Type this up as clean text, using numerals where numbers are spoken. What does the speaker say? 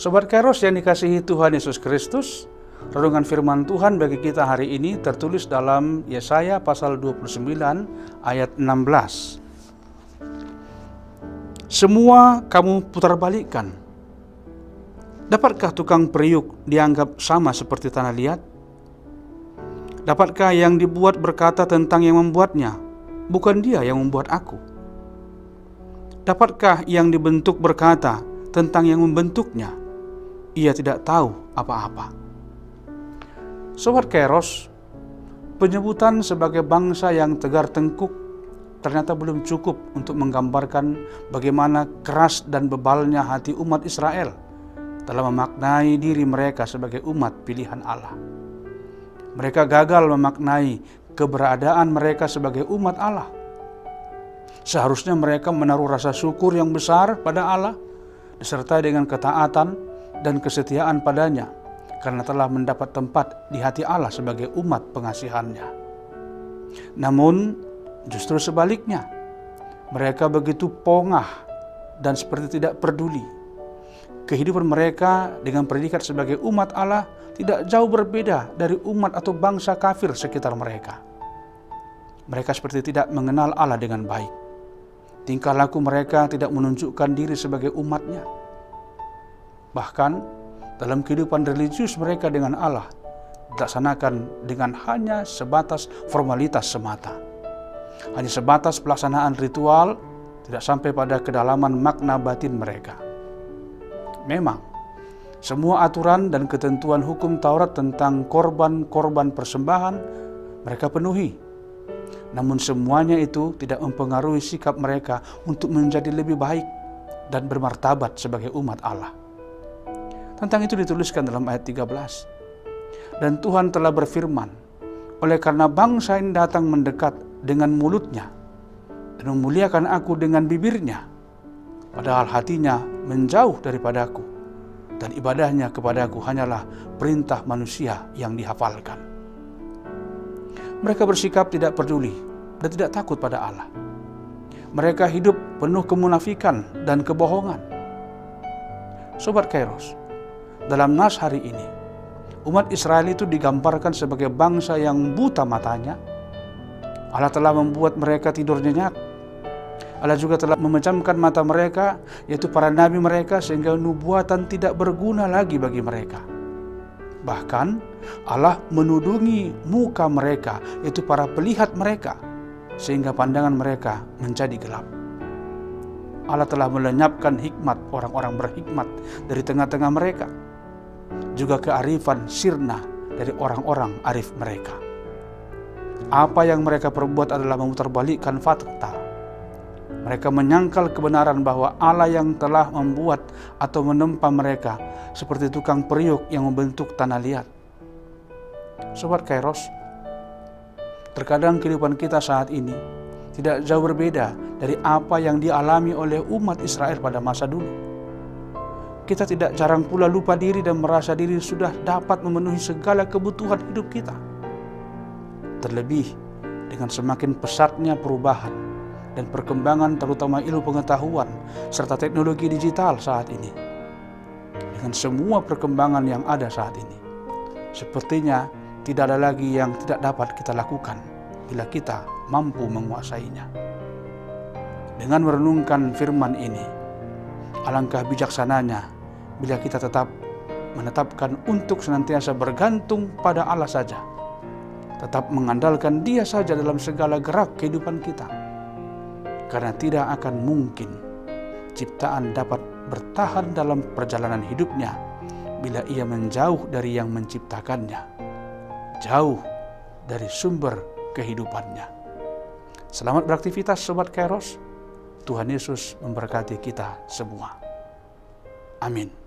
Sobat Kairos yang dikasihi Tuhan Yesus Kristus, renungan firman Tuhan bagi kita hari ini tertulis dalam Yesaya pasal 29 ayat 16. Semua kamu putarbalikkan. Dapatkah tukang periuk dianggap sama seperti tanah liat? Dapatkah yang dibuat berkata tentang yang membuatnya, bukan dia yang membuat aku? Dapatkah yang dibentuk berkata tentang yang membentuknya, ia tidak tahu apa-apa? Sobat Kairos, penyebutan sebagai bangsa yang tegar tengkuk ternyata belum cukup untuk menggambarkan bagaimana keras dan bebalnya hati umat Israel dalam memaknai diri mereka sebagai umat pilihan Allah. Mereka gagal memaknai keberadaan mereka sebagai umat Allah. Seharusnya mereka menaruh rasa syukur yang besar pada Allah, disertai dengan ketaatan dan kesetiaan padanya, karena telah mendapat tempat di hati Allah sebagai umat pengasihannya. Namun, justru sebaliknya, mereka begitu pongah dan seperti tidak peduli. Kehidupan mereka dengan predikat sebagai umat Allah tidak jauh berbeda dari umat atau bangsa kafir sekitar mereka. Mereka seperti tidak mengenal Allah dengan baik. Tingkah laku mereka tidak menunjukkan diri sebagai umatnya. Bahkan dalam kehidupan religius mereka dengan Allah dilaksanakan dengan hanya sebatas formalitas semata. Hanya sebatas pelaksanaan ritual, tidak sampai pada kedalaman makna batin mereka. Memang, semua aturan dan ketentuan hukum Taurat tentang korban-korban persembahan mereka penuhi. Namun semuanya itu tidak mempengaruhi sikap mereka untuk menjadi lebih baik dan bermartabat sebagai umat Allah. Tentang itu dituliskan dalam ayat 13. Dan Tuhan telah berfirman, oleh karena bangsa ini datang mendekat dengan mulutnya dan memuliakan aku dengan bibirnya, padahal hatinya menjauh daripadaku, dan ibadahnya kepadaku hanyalah perintah manusia yang dihafalkan. Mereka bersikap tidak peduli dan tidak takut pada Allah. Mereka hidup penuh kemunafikan dan kebohongan. Sobat Kairos, dalam nas hari ini, umat Israel itu digambarkan sebagai bangsa yang buta matanya. Allah telah membuat mereka tidur nyenyak. Allah juga telah memejamkan mata mereka, yaitu para nabi mereka, sehingga nubuatan tidak berguna lagi bagi mereka. Bahkan Allah menudungi muka mereka, yaitu para pelihat mereka, sehingga pandangan mereka menjadi gelap. Allah telah melenyapkan hikmat orang-orang berhikmat dari tengah-tengah mereka, juga kearifan sirna dari orang-orang arif mereka. Apa yang mereka perbuat adalah memutarbalikkan fakta. Mereka menyangkal kebenaran bahwa Allah yang telah membuat atau menempa mereka seperti tukang periuk yang membentuk tanah liat. Sobat Kairos, terkadang kehidupan kita saat ini tidak jauh berbeda dari apa yang dialami oleh umat Israel pada masa dulu. Kita tidak jarang pula lupa diri dan merasa diri sudah dapat memenuhi segala kebutuhan hidup kita. Terlebih dengan semakin pesatnya perubahan dan perkembangan terutama ilmu pengetahuan serta teknologi digital saat ini. Dengan semua perkembangan yang ada saat ini, sepertinya tidak ada lagi yang tidak dapat kita lakukan bila kita mampu menguasainya. Dengan merenungkan firman ini, alangkah bijaksananya bila kita tetap menetapkan untuk senantiasa bergantung pada Allah saja, tetap mengandalkan Dia saja dalam segala gerak kehidupan kita. Karena tidak akan mungkin ciptaan dapat bertahan dalam perjalanan hidupnya bila ia menjauh dari yang menciptakannya, jauh dari sumber kehidupannya. Selamat beraktivitas Sobat Kairos. Tuhan Yesus memberkati kita semua. Amin.